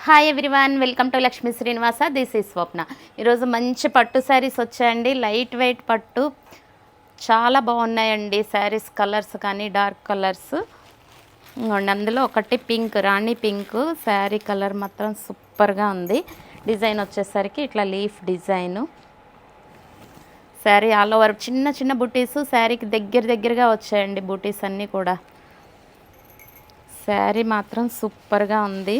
Hi everyone, welcome to Lakshmi Srinivasa. This is Swapna. ఈరోజు మంచి పట్టు శారీస్ వచ్చాయండి. లైట్ వెయిట్ పట్టు చాలా బాగున్నాయండి. శారీస్ కలర్స్ కానీ డార్క్ కలర్స్. అందులో ఒకటి పింక్, రాణి పింక్ శారీ కలర్ మాత్రం సూపర్గా ఉంది. డిజైన్ వచ్చేసరికి ఇట్లా leaf design. Sari all over చిన్న చిన్న బుటీస్ శారీకి దగ్గరగా వచ్చాయండి. బుటీస్ అన్నీ కూడా. శారీ మాత్రం సూపర్గా ఉంది.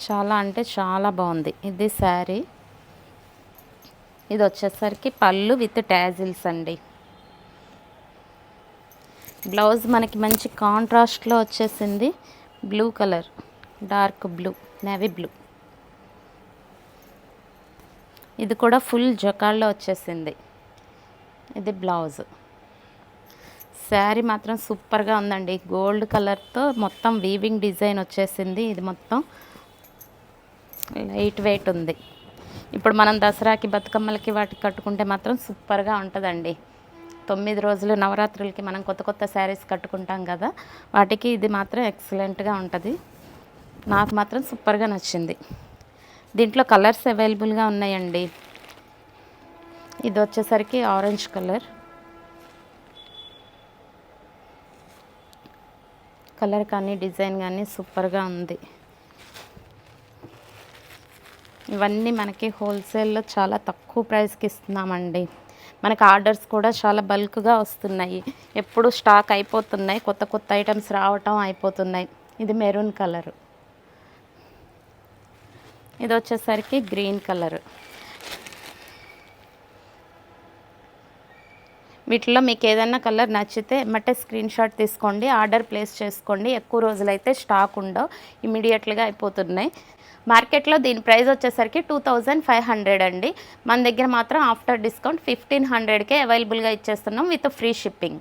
చాలా అంటే చాలా బాగుంది. ఇది శారీ. ఇది వచ్చేసరికి పళ్ళు విత్ ట్యాజిల్స్ అండి. బ్లౌజ్ మనకి మంచి కాంట్రాస్ట్లో వచ్చేసింది. Blue colour, dark blue, navy blue. ఇది కూడా ఫుల్ జకాల్లో వచ్చేసింది. ఇది బ్లౌజ్. శారీ మాత్రం సూపర్గా ఉందండి. గోల్డ్ కలర్తో మొత్తం వీవింగ్ డిజైన్ వచ్చేసింది. ఇది మొత్తం లైట్ వెయిట్ ఉంది. ఇప్పుడు మనం దసరాకి, బతుకమ్మలకి వాటికి కట్టుకుంటే మాత్రం సూపర్గా ఉంటుందండి. 9 రోజులు నవరాత్రులకి మనం కొత్త శారీస్ కట్టుకుంటాం కదా, వాటికి ఇది మాత్రం ఎక్సలెంట్గా ఉంటుంది. నాకు మాత్రం సూపర్గా నచ్చింది. దీంట్లో కలర్స్ అవైలబుల్గా ఉన్నాయండి. ఇది వచ్చేసరికి ఆరెంజ్ కలర్. కలర్ కానీ డిజైన్ కానీ సూపర్గా ఉంది. ఇవన్నీ మనకి హోల్సేల్లో చాలా తక్కువ ప్రైస్కి ఇస్తున్నామండి. మనకి ఆర్డర్స్ కూడా చాలా బల్క్గా వస్తున్నాయి. ఎప్పుడు స్టాక్ అయిపోతున్నాయి. కొత్త ఐటమ్స్ రావటం అయిపోతున్నాయి. ఇది మెరూన్ కలరు. ఇది వచ్చేసరికి గ్రీన్ కలరు. వీటిలో మీకు ఏదైనా కలర్ నచ్చితే ఎమ్మటే స్క్రీన్ షాట్ తీసుకోండి, ఆర్డర్ ప్లేస్ చేసుకోండి. ఎక్కువ రోజులైతే స్టాక్ ఉండవు, ఇమీడియట్గా అయిపోతున్నాయి. మార్కెట్లో దీని ప్రైస్ వచ్చేసరికి 2500 అండి. మన దగ్గర మాత్రం ఆఫ్టర్ డిస్కౌంట్ 1500కే అవైలబుల్గా ఇచ్చేస్తున్నాం విత్ ఫ్రీ షిప్పింగ్.